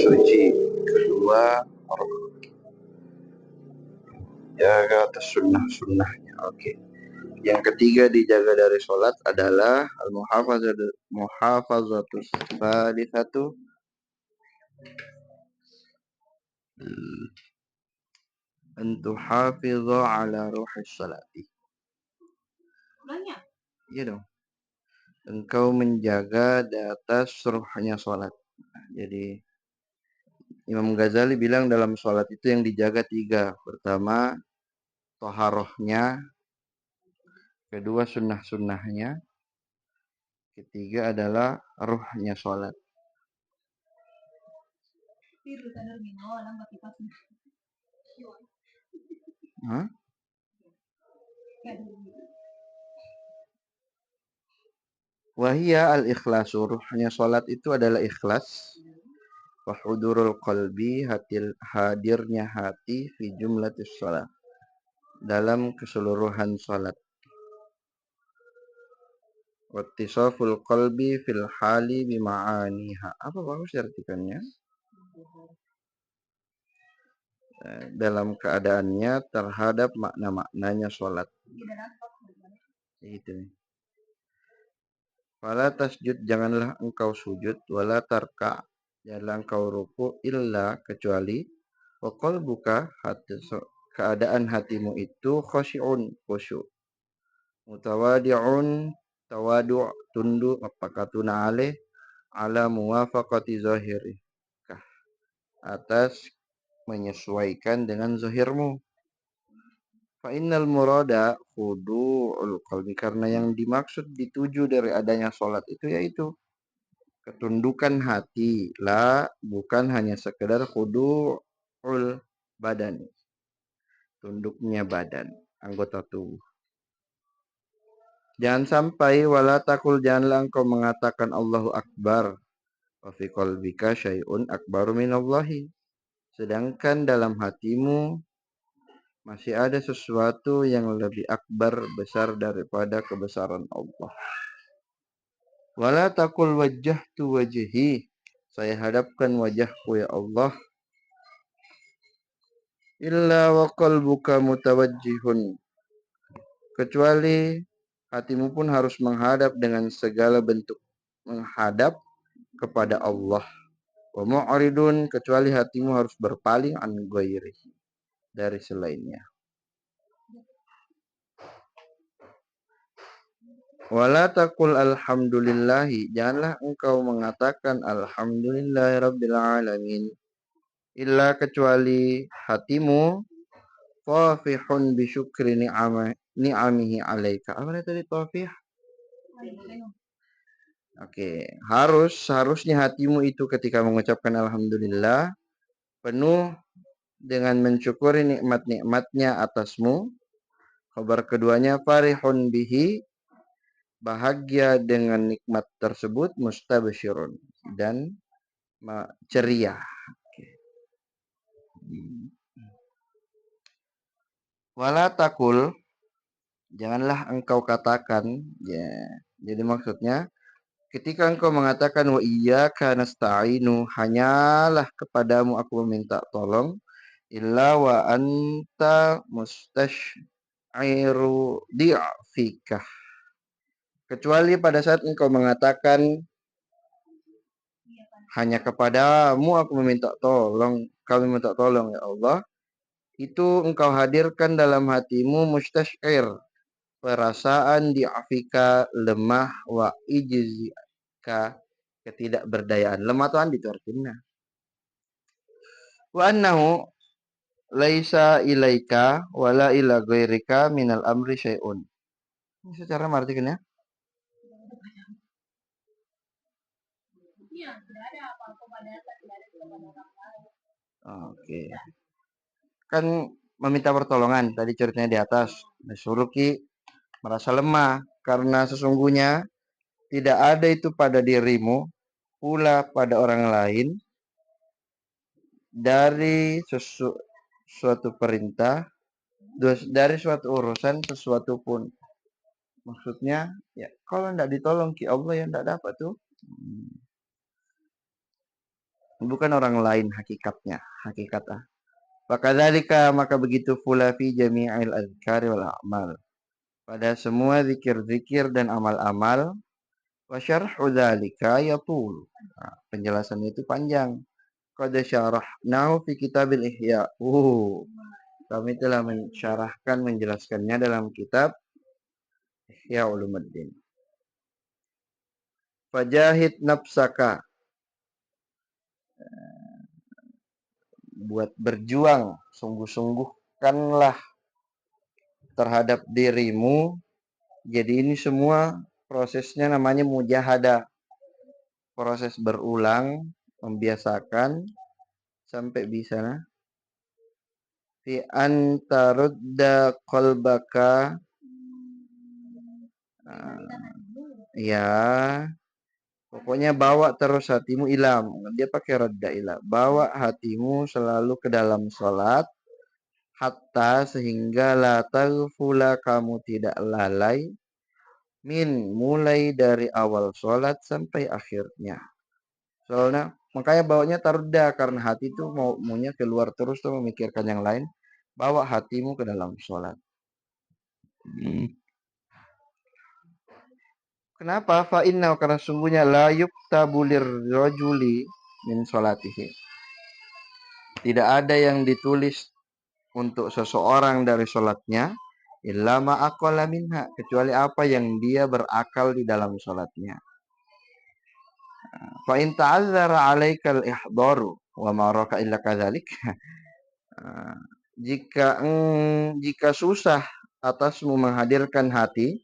Suci. Kedua, jaga atas sunnah-sunnahnya. Oke. Yang ketiga dijaga dari sholat adalah al-muhafazatus salihatu antu hafidha ala ruhis salati. Iya dong. Engkau menjaga di atas ruhnya sholat. Jadi Imam Ghazali bilang dalam sholat itu yang dijaga 3. Pertama, toharohnya. Kedua, sunnah-sunnahnya. Ketiga adalah ruhnya sholat. Hah? Wahia al-ikhlasu. Ruhnya sholat itu adalah ikhlas. Wahudurul qalbi, hadirnya hati fi jumlatis sholat. Dalam keseluruhan sholat. Wattisaful qalbi fil hali bima'aniha. Apa bagus artikannya? Dalam keadaannya terhadap makna-maknanya sholat. Itu. Wala tasjud, janganlah engkau sujud. Wala tarka, janganlah engkau ruku. Illa, kecuali. Wa qalbuka, keadaan hatimu itu khosyi'un, khusyuk. Mutawadi'un, tawadu' tunduk, apakatuna alih. Ala muwafaqati zahiri, atas menyesuaikan dengan zahirmu. Fa innal murada khudu'ul qalbi, karena yang dimaksud dituju dari adanya sholat itu yaitu ketundukan hati, la bukan hanya sekedar khudu'ul badan, tunduknya badan, anggota tubuh. Jangan sampai wala takul, janganlah engkau mengatakan Allahu Akbar wa fi qalbika syai'un akbaru minallahi, sedangkan dalam hatimu masih ada sesuatu yang lebih akbar, besar daripada kebesaran Allah. Wala taqul wajjahtu wajhi, saya hadapkan wajahku ya Allah, illa wa qalbuka mutawajjihun, kecuali hatimu pun harus menghadap dengan segala bentuk menghadap kepada Allah. Wa mu'ridun, kecuali hatimu harus berpaling an ghairihi, dari selainnya. Wala taqul alhamdulillahi, janganlah engkau mengatakan alhamdulillahi rabbil alamin, illa kecuali hatimu tafihun bi syukri ni'amihi alaika. Apa tadi tafih? Oke, harusnya hatimu itu ketika mengucapkan alhamdulillah penuh dengan mensyukuri nikmat-nikmatnya atasmu. Kabar keduanya farihun bihi, bahagia dengan nikmat tersebut, mustabsyirun, dan ceria. Wala takul, janganlah engkau katakan, ya. Jadi maksudnya ketika engkau mengatakan wa iyyaka nasta'inu, hanyalah kepadamu aku meminta tolong, illa wa anta mustash'iru di'fika, kecuali pada saat engkau mengatakan hanya kepadamu aku meminta tolong, kami minta tolong ya Allah, itu engkau hadirkan dalam hatimu mustash'ir, perasaan di'afika, lemah, wa ijzika, ketidakberdayaan. Lemah tuh itu artinya. Wa annahu laisa ilaika wala ila ghairika minal amri syai'un. Ini secara artinya. Oke. Kan meminta pertolongan tadi ceritanya di atas. Disuruh merasa lemah karena sesungguhnya tidak ada itu pada dirimu pula pada orang lain dari suatu perintah, dari suatu urusan, sesuatu pun. Maksudnya, ya kalau tidak ditolong ki Allah ya tidak dapat tuh. Bukan orang lain hakikatnya, hakikatnya. Fakadzalika maka begitu pula fi jami'il azkari wal a'mal. Pada semua zikir-zikir dan amal-amal, wa syarhu dzalika yatul. Nah, penjelasan itu panjang. Qad syarahnahu fi kitabil Ihya. Kami telah mensyarahkan menjelaskannya dalam kitab Ihya Ulumuddin. Fajahid nafsaka, buat berjuang, sungguh-sungguhkanlah terhadap dirimu. Jadi ini semua prosesnya namanya mujahadah. Proses berulang, membiasakan sampai bisa fi antarudda qalbaka, ya pokoknya bawa terus hatimu ilam. Dia pakai radda ilah. Bawa hatimu selalu ke dalam salat hatta sehingga la taghfula, kamu tidak lalai mulai dari awal salat sampai akhirnya. Soalnya makanya bawanya tarda karena hati itu maunya keluar terus tuh memikirkan yang lain. Bawa hatimu ke dalam salat. Kenapa? Fa inna, karena sungguhnya la yuktabu lirrajuli min salatihi. Tidak ada yang ditulis untuk seseorang dari salatnya illa ma aqala minha, kecuali apa yang dia berakal di dalam salatnya. Fa in ta'azzara 'alaikal ihdaru wa ma raka illa kadzalik. Jika susah atasmu menghadirkan hati,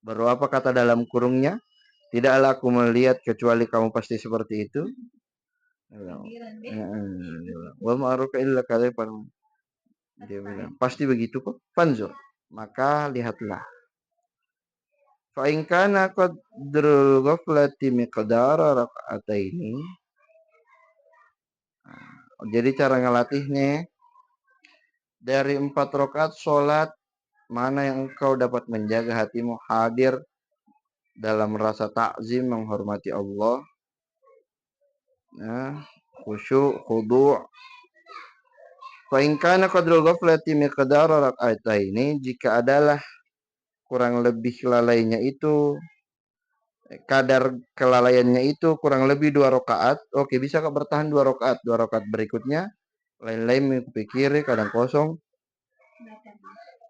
baru apa kata dalam kurungnya? Tidaklah aku melihat kecuali kamu pasti seperti itu. Wa ma'aruka illa kadzalik. Dia bilang, pasti begitu kok. Fanzur, maka lihatlah. Fa in kana qadrul ghaflati miqdara raka'ataini. Jadi cara ngelatihnya dari 4 rakaat salat, mana yang engkau dapat menjaga hatimu hadir dalam rasa takzim, menghormati Allah, khusyuk, khudu'. Fa in kana qadrul ghaflati miqdara rak'ataini, jika adalah kurang lebih lalainya itu, kadar kelalaiannya itu kurang lebih 2 rakaat, oke bisa kok bertahan 2 rakaat. 2 rakaat berikutnya lain-lain pikir kadang kosong.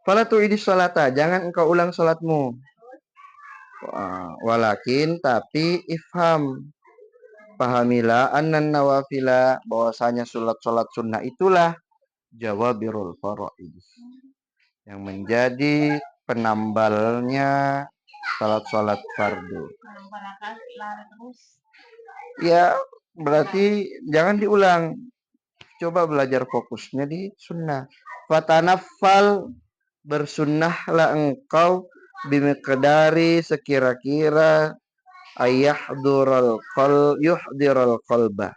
Fala tu'idis salata, jangan engkau ulang salatmu. Walakin, tapi ifham, pahamilah annan nawafila, bahwasanya salat-salat sunnah itulah jawabirul faraid, yang menjadi penambalnya salat-salat fardu. Ya, berarti jangan diulang. Coba belajar fokusnya di sunnah. Fatanaffal, bersunnahlah engkau bimiqdari, sekira-kira yuhdiral qalba.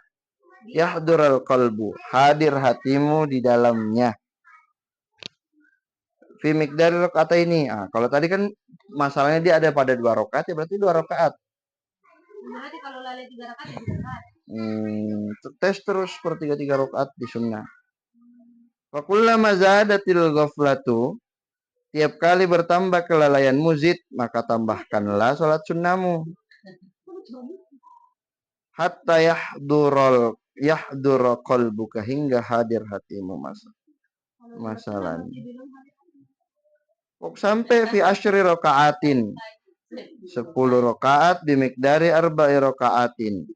Yahdural qalbu, hadir hatimu di dalamnya. Fi miqdari rakaat ini. Kalau tadi kan masalahnya dia ada pada 2 rakaat, ya berarti 2 rakaat. Berarti kalau lalai 3 rakaat tes terus per 3 rakaat di sunnah. Wa kullama zadatil ghaflatu, tiap kali bertambah kelalaian muzid, maka tambahkanlah salat sunnahmu. Hatta yahdura qalbuka, hingga hadir hatimu masalah. Sampai fi asyri rakaatin, 10 rakaat bimikdari arba'i rakaatin,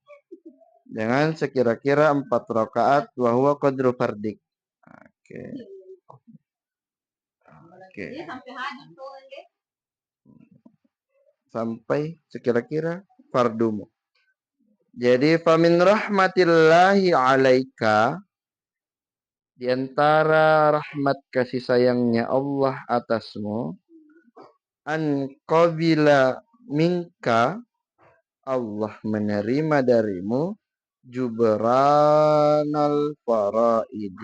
dengan sekira-kira 4 rakaat, wa huwa qadru fardik. Oke. Sampai sekira-kira fardumu. Jadi famin rahmatillahi alaika, di antara rahmat kasih sayangnya Allah atasmu, an qabila minka, Allah menerima darimu jubranal faraid,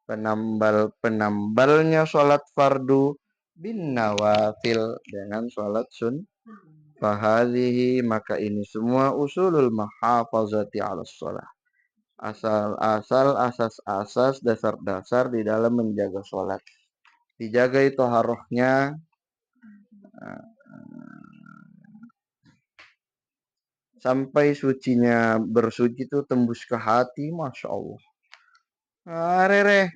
penambal-penambalnya salat fardu, bin nawafil, dengan sholat fahadhihi, maka ini semua usulul mahafazati 'alas shalah. Asal-asal, asas-asas, dasar-dasar di dalam menjaga sholat. Dijaga itu harohnya, sampai sucinya, bersuci itu tembus ke hati, masya Allah. Rere.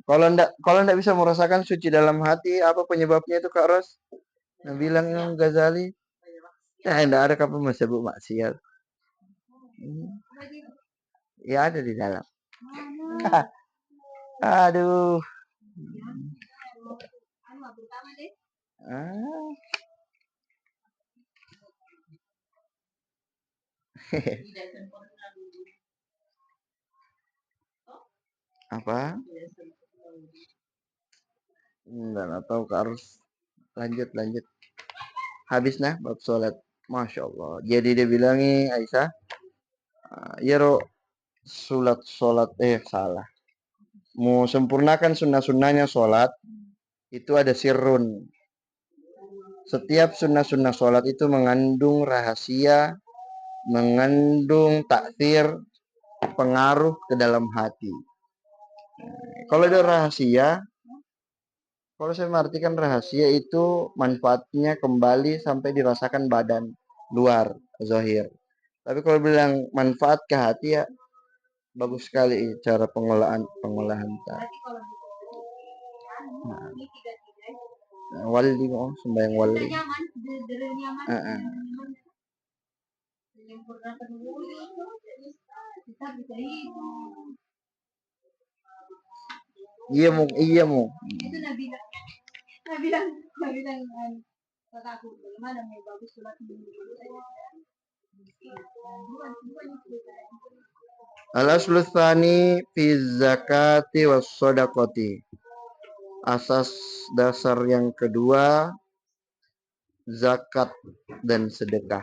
Kalau ndak bisa merasakan suci dalam hati, apa penyebabnya itu Kak Ros? Nah, bilang Imam Ghazali, ndak ada kapan disebut maksiat. Ya ada di dalam. Aduh. Apa? Enggak tahu Kak, harus lanjut. Habis nah bab sholat. Masya Allah. Jadi dia bilangi Aisyah, ya ro, sholat salah. Mau sempurnakan sunnah-sunnahnya sholat, itu ada sirrun. Setiap sunnah-sunnah sholat itu mengandung rahasia, mengandung takdir, pengaruh ke dalam hati. Kalau ada rahasia, kalau saya mengartikan rahasia itu manfaatnya kembali sampai dirasakan badan luar, zahir. Tapi kalau bilang manfaat ke hati, ya bagus sekali cara pengolahan. Wali mau sembahyang wali. Iya mu. Itu Nabilang kataku bagaimana mau bagus sholat dulu. Al-aslu tsani fi zakati was shadaqati. Asas dasar yang kedua, zakat dan sedekah.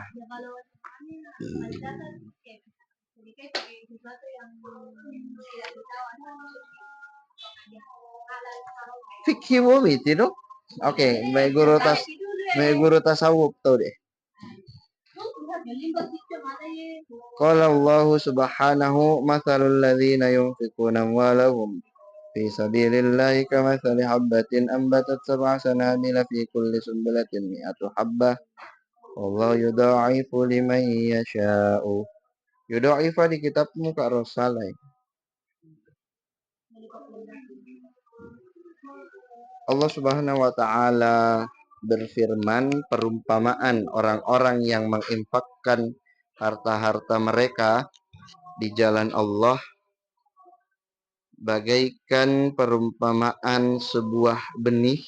Fikih itu no? Oke, may guru tasawuf tau deh. Qala Allah subhanahu mathalul ladzina yunfiquna amwalahum fi sabilillahi kamathali habbatin ambatat sab'a sanabila fi kulli sunbulatin mi'atu habbah wallahu yudha'ifu liman yasha'u. Yudha'ifa di kitabmu Kak Rosalai. Allah Subhanahu wa taala berfirman perumpamaan orang-orang yang menginfakkan harta-harta mereka di jalan Allah bagaikan perumpamaan sebuah benih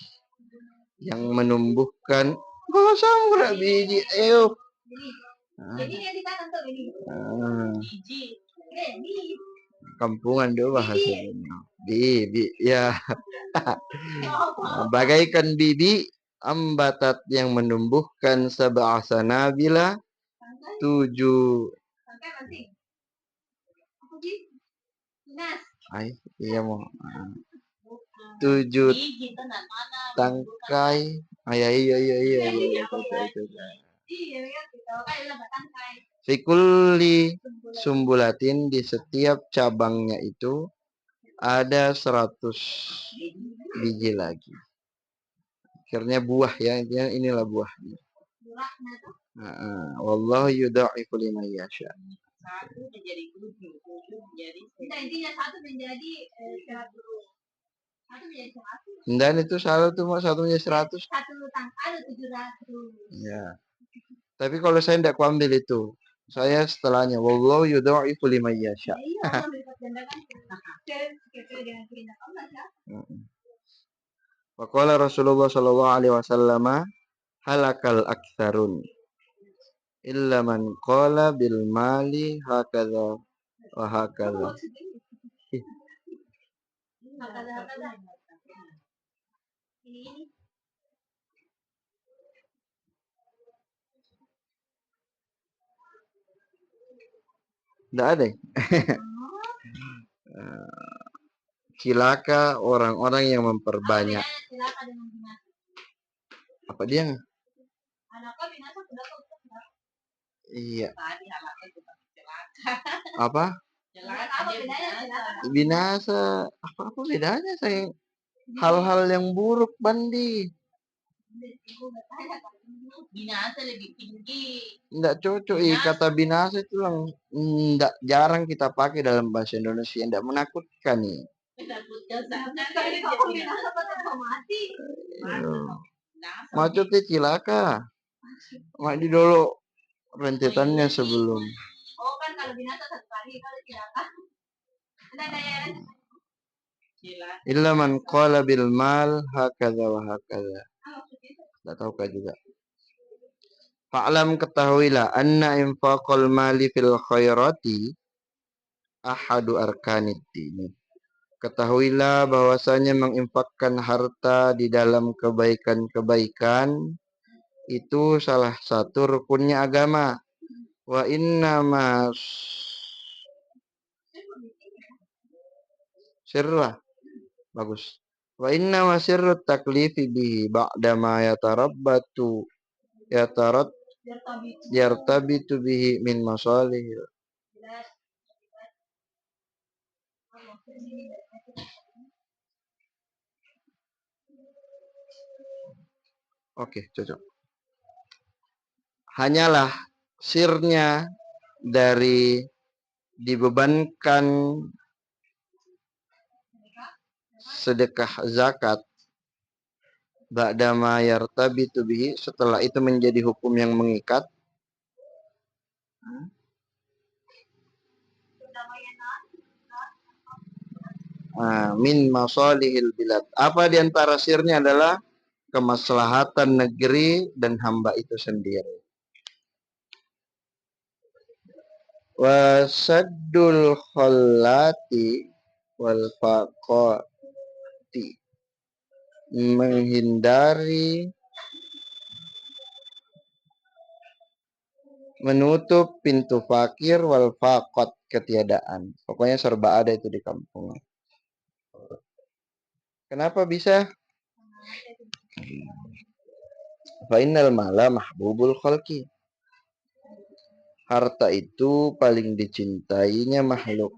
yang menumbuhkan biji. Kampungan dia bahasanya. Bibi ya. Bagaikan bibi ambatat yang menumbuhkan sab'a sanabila 7 iya mau 7 tangkai. Iya. Fikulli sumbulatin, di setiap cabangnya itu ada 100 biji lagi. Akhirnya buah ya, inilah buahnya. Wallahu yudha'ifu liman yasha. Satu menjadi 7 menjadi. Intinya satu menjadi 100. Dan itu salah tuh mau satunya 100. Satu ada 700. Ya. Tapi kalau saya tidak kuambil itu. Saya setelahnya wallahu yudha'ifu liman yasha. Waqala Rasulullah sallallahu alaihi wasallam halakal aktsarun illa man qala bil mali hakadha wa hakadha. Nggak ada. Cilaka orang-orang yang memperbanyak. Apa dia? Iya. Apa? Binasa. Apa bedanya saya? Hal-hal yang buruk, Bandi. Binasa lebih tinggi. Nggak cocok. Kata binasa itu nggak jarang kita pakai dalam bahasa Indonesia. Nggak menakutkan nih. Macetnya cilaka. Mati dulu rentetannya sebelum. Oh kan kalau binasa satu kali, kalau cilaka. Illa man qala bil mal hakadha wa hakadha. Tidak tahukah juga. Fa'lam ketahuilah anna infaqal mali fil khairati ahadu arkanid dini. Ketahuilah bahwasanya menginfakkan harta di dalam kebaikan-kebaikan itu salah satu rukunnya agama. Wa inna mas sirrah bagus. Wa inna masirrut taklifi bihi ba'da ma yartabitu bihi min masalih. Oke, cocok. Hanyalah sirnya dari dibebankan sedekah zakat ba'da ma yartabitu bihi, setelah itu menjadi hukum yang mengikat, min masalihil bilad. Apa diantara sirnya adalah kemaslahatan negeri dan hamba itu sendiri. Wasaddul khallati wal faqati, menghindari menutup pintu fakir wal faqat, ketiadaan. Pokoknya serba ada itu di kampung. Kenapa bisa? Fa innal mala mahbubul khalqi. Harta itu paling dicintainya makhluk.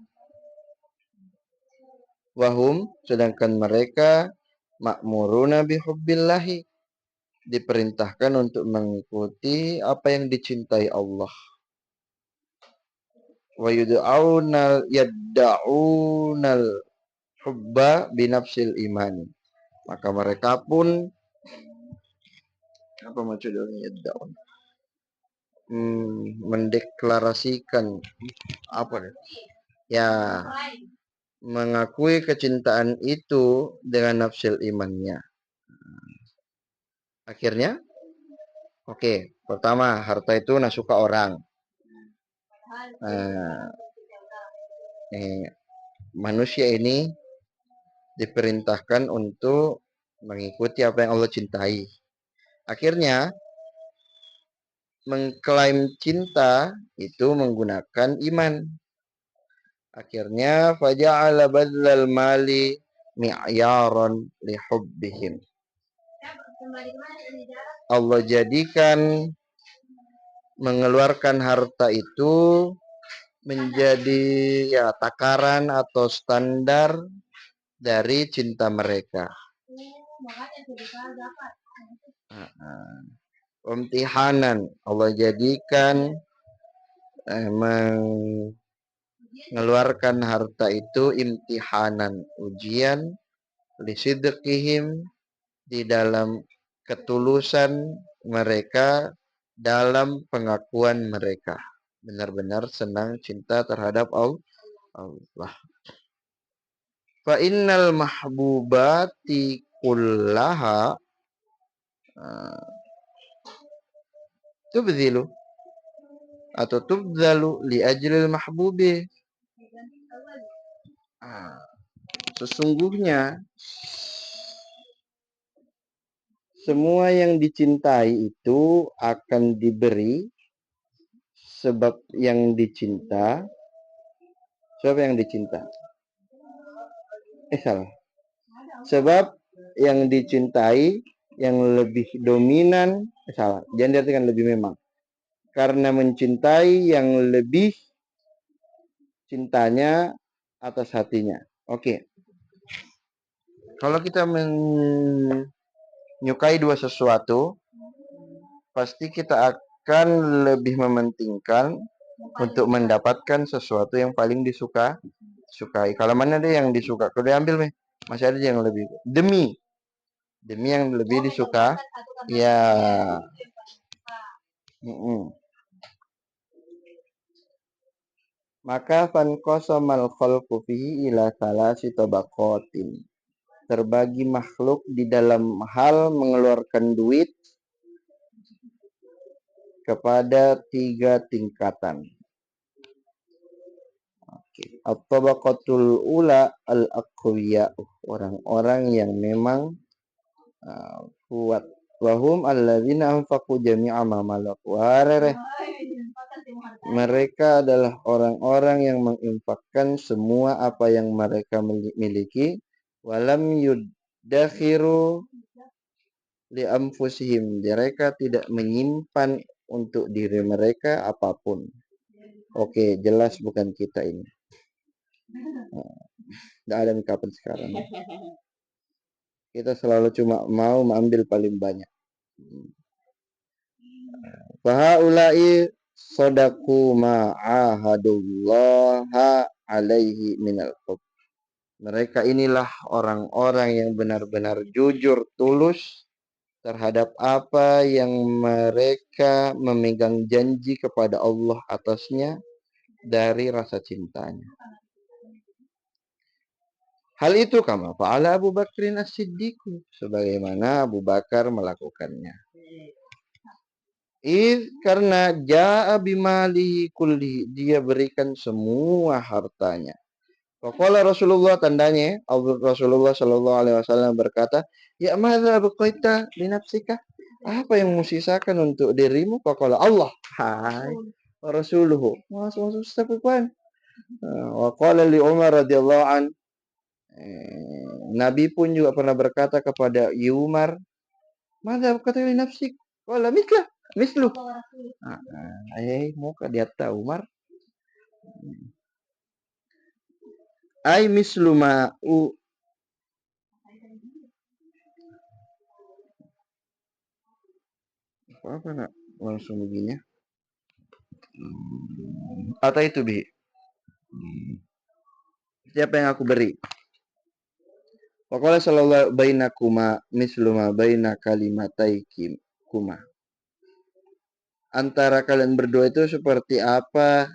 Wahum, sedangkan mereka ma'muruna bihubbillahi, diperintahkan untuk mengikuti apa yang dicintai Allah. Wa yadda'unal hubba binafsil imani. Maka mereka pun apa maksudnya yadda'un? Mendeklarasikan apa deh? Ya, mengakui kecintaan itu dengan nafsil imannya. Akhirnya, oke, pertama harta itu nasuka orang. Manusia ini diperintahkan untuk mengikuti apa yang Allah cintai. Akhirnya, mengklaim cinta itu menggunakan iman. Akhirnya faja'ala badlal mali mi'yaran lihubbihim. Allah jadikan mengeluarkan harta itu menjadi takaran atau standar dari cinta mereka. Imtihanan, Allah jadikan mengeluarkan harta itu imtihanan, ujian lisidqihim, di dalam ketulusan mereka, dalam pengakuan mereka benar-benar senang cinta terhadap Allah. Fa innal mahbubati kullaha tubdhilu atau tubdhalu li ajlil mahbubi. Sesungguhnya semua yang dicintai itu akan diberi sebab yang dicinta. Siapa yang dicinta? Salah. Sebab yang dicintai yang lebih dominan salah. Jangan diartikan lebih memang. Karena mencintai yang lebih cintanya atas hatinya. Oke. Kalau kita menyukai dua sesuatu, pasti kita akan lebih mementingkan untuk mendapatkan sesuatu yang paling sukai. Kalau mana ada yang disuka, kalau diambil masih ada yang lebih demi yang lebih disuka. Ya. Maka fanqasamal khalqu fihi ila thalasi tabaqatin. Terbagi makhluk di dalam hal mengeluarkan duit kepada 3 tingkatan. At-tabaqatul ula al-aqwiya, orang-orang yang memang kuat. Wahum alladzina anfaqu jami'a ma malaku. Mereka adalah orang-orang yang menginfakkan semua apa yang mereka miliki, walam yuddakhiru li anfusihim. Mereka tidak menyimpan untuk diri mereka apapun. Oke, jelas bukan kita ini. Tidak ada kapan sekarang. Kita selalu cuma mau mengambil paling banyak. Fahaulai sodaku ma'ahadullaha alaihi minal hub. Mereka inilah orang-orang yang benar-benar jujur, tulus terhadap apa yang mereka memegang janji kepada Allah atasnya dari rasa cintanya. Hal itu kama fa'ala Abu Bakrin As-Siddiq, sebagaimana Abu Bakar melakukannya. Karena ja'a bimalihi kulli, dia berikan semua hartanya. Faqala Rasulullah, tandanya Rasulullah sallallahu alaihi wasallam berkata, "Ya madza baqaita li nafsika?" Apa yang musisakan untuk dirimu? Faqala Allah. Hai. Rasuluhu. Masuk sapuan. Wa qala li Umar radhiyallahu an. Nabi pun juga pernah berkata kepada Umar, "Madza baqaita li nafsik?" Qala mislu. Muka dia tahu Umar. Ai mislu ma'u. Apa nak langsung begini? Atau itu bi? Siapa yang aku beri? Pokoknya sallallahu bainakuma mislu ma baina kalimataikum kuma. Antara kalian berdua itu seperti apa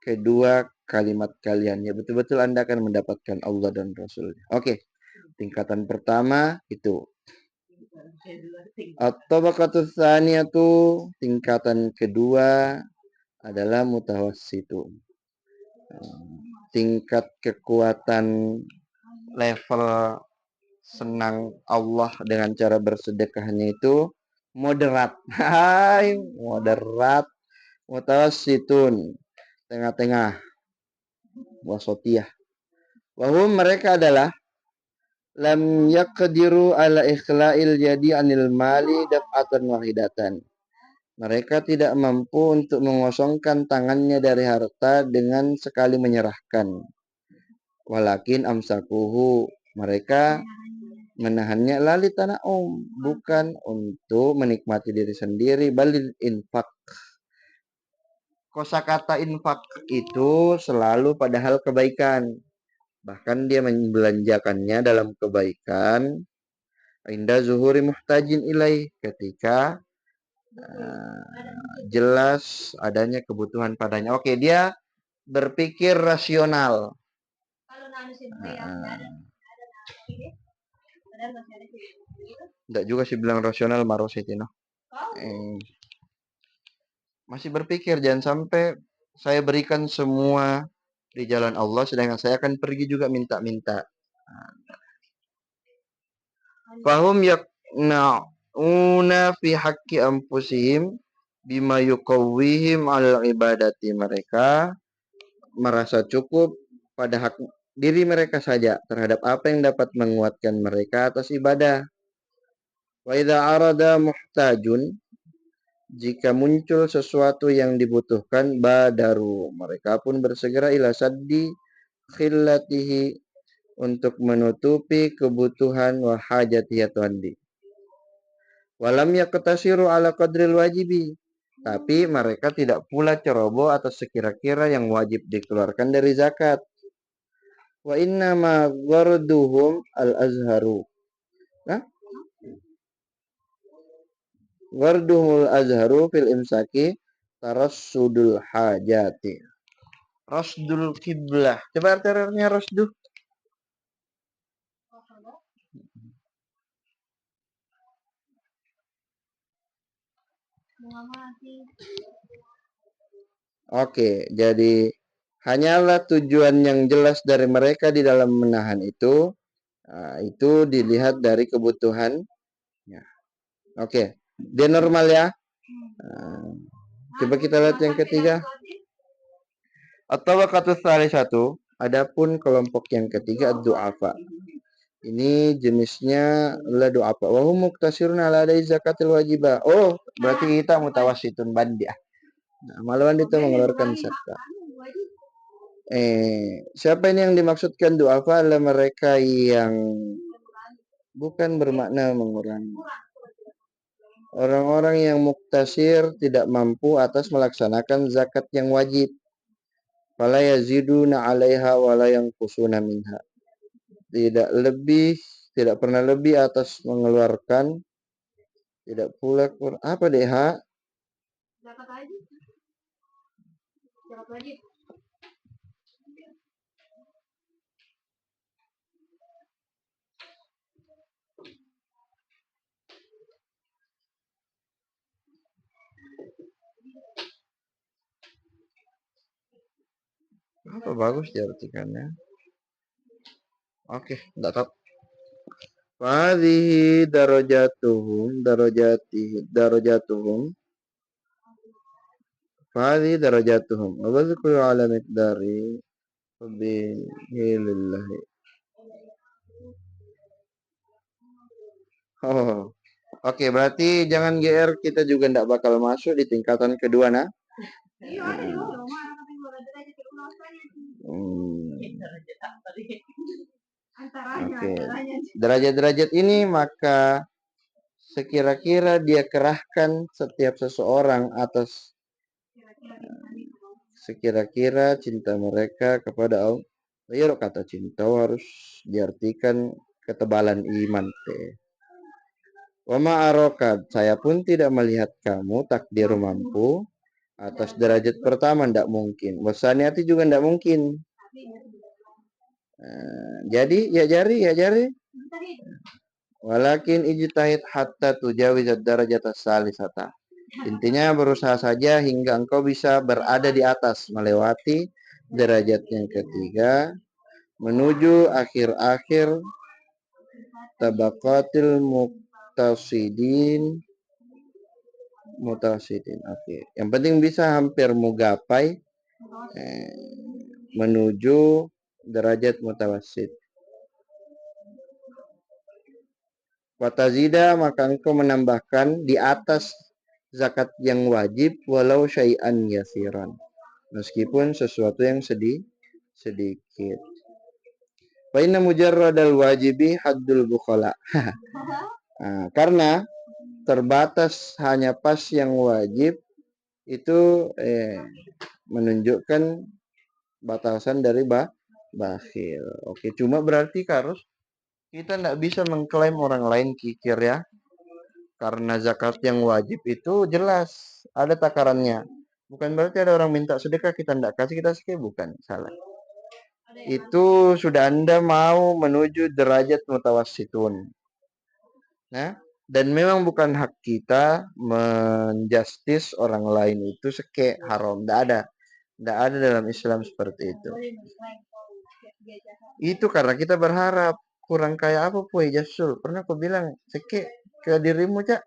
kedua kalimat kalian, ya betul-betul Anda akan mendapatkan Allah dan Rasulnya. Oke. Tingkatan pertama itu. At-tabaqatus tsaniyatu, tingkatan kedua adalah mutawassitu. Tingkat kekuatan level senang Allah dengan cara bersedekahnya itu moderat. Hai, moderat. Mutawassitun, tengah-tengah. Wasatiyah. Wahum, mereka adalah lam yaqdiru ala ikhla'il jadi anil mali daf'atan wahidatan. Mereka tidak mampu untuk mengosongkan tangannya dari harta dengan sekali menyerahkan. Walakin amsakuhu, mereka menahannya lali tana'um, bukan untuk menikmati diri sendiri, balil infak. Kosakata infak itu selalu pada hal kebaikan. Bahkan dia membelanjakannya dalam kebaikan inda zuhuri muhtajin ilaih, ketika jelas adanya kebutuhan padanya. Oke, dia berpikir rasional. Enggak juga sih bilang rasional marositino. Masih berpikir, jangan sampai saya berikan semua di jalan Allah sedangkan saya akan pergi juga minta-minta. Fahum yaqna'una fi haqqi anfusihim bima yuqawwihim al ibadati. Mereka merasa cukup pada hak diri mereka saja terhadap apa yang dapat menguatkan mereka atas ibadah. Wa idza arada muhtajun, jika muncul sesuatu yang dibutuhkan, badaru, mereka pun bersegera ila saddi khillatihi, untuk menutupi kebutuhan wa hajati yatwandi. Walam yaqtasiru ala qadril wajibi, tapi mereka tidak pula ceroboh atas sekira-kira yang wajib dikeluarkan dari zakat. Wa inna ma gharduhum al-azharu. Nah, gharduhumul azharu fil imsaki tarassudul hajati. Rasdul kiblah. Coba artinya rasdu. Oke, jadi hanyalah tujuan yang jelas dari mereka di dalam menahan itu dilihat dari kebutuhan. Oke, dia normal ya. Coba kita lihat yang ketiga. Atau kata satu. Adapun kelompok yang ketiga du'afa. Ini jenisnya adalah du'afa. Wa hum muktasirun ala adai zakatil wajibah. Oh, berarti kita mutawasitun bandi. Nah, malawan itu mengeluarkan zakat. Siapa ini yang dimaksudkan du'afa? Adalah mereka yang bukan bermakna mengurangi. Orang-orang yang muktasir tidak mampu atas melaksanakan zakat yang wajib. Fala yaziduna 'alaiha wa la yanqusuna minha. Tidak pernah lebih atas mengeluarkan, tidak pula apa deh, ha? Zakat wajib. Zakat wajib. Apa bagus diartikannya? Oke, enggak tahu. Fadhihi darajatuhum. Fadhihi darajatuhum. Wa dzikru ala miqdari bihi. Oh. Oke, berarti jangan GR, kita juga enggak bakal masuk di tingkatan kedua, nah. Oke. Derajat-derajat ini maka sekira-kira dia kerahkan setiap seseorang atas sekira-kira cinta mereka kepada Allah. Ya, kata cinta harus diartikan ketebalan iman teh. Wa ma'arokad, saya pun tidak melihat kamu takdir mampu atas derajat pertama, tidak mungkin. Wasaniati juga tidak mungkin. Jadi ya jari. Walakin ijtahid hatta tujawizad darajat as-salisata. Intinya berusaha saja hingga engkau bisa berada di atas, melewati derajat yang ketiga, menuju akhir-akhir tabaqatil mutasidin. Oke. Yang penting bisa hampir menggapai menuju derajat mutawassid. Watazida, maka engkau menambahkan di atas zakat yang wajib walau syai'an yasiran, meskipun sesuatu yang sedikit. Fa inna mujarradal wajibi haddul bukhala. Karena terbatas hanya pas yang wajib itu menunjukkan batasan dari bakhil. Oke, cuma berarti harus kita tidak bisa mengklaim orang lain kikir ya. Karena zakat yang wajib itu jelas ada takarannya. Bukan berarti ada orang minta sedekah kita tidak kasih, kita sedekah, bukan, salah. Itu sudah Anda mau menuju derajat mutawassitun. Nah, dan memang bukan hak kita menjustis orang lain itu seke haram, tidak ada dalam Islam seperti itu. Itu karena kita berharap kurang kaya apa Puy Jasul. Pernah aku bilang seke ke dirimu, Cak.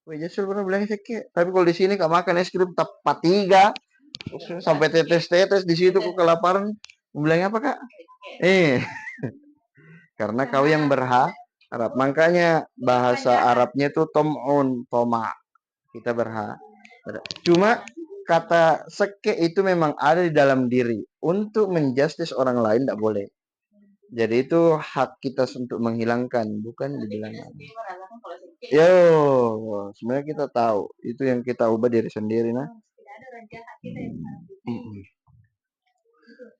Puy Jasul pernah bilang seke. Tapi kalau di sini kak makan es krim tepat 3 sampai tetes di situ kok kelaparan. Bilangnya apa, Kak? Eh, karena kau yang berharap. Makanya bahasa Arabnya itu tom'un, toma. Kita berharap. Cuma kata seke itu memang ada di dalam diri. Untuk menjustis orang lain tidak boleh. Jadi itu hak kita untuk menghilangkan, bukan dibilang. Yo, sebenarnya kita tahu itu yang kita ubah diri sendiri, nah.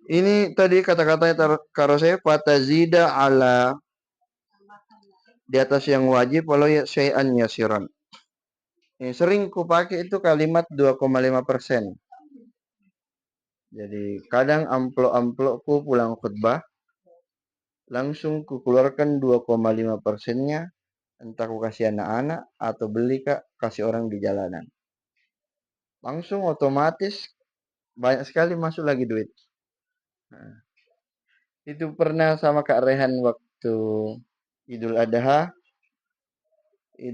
Ini tadi kata-katanya karo saya fatazida ala di atas yang wajib walau ya syai'an yasiran. Sering kupakai itu kalimat 2,5%. Jadi kadang amplop-amplopku pulang khutbah langsung kukeluarkan 2,5%-nya, entah ku kasih anak-anak atau beli kak kasih orang di jalanan. Langsung otomatis banyak sekali masuk lagi duit. Nah, itu pernah sama Kak Rehan waktu Idul Adha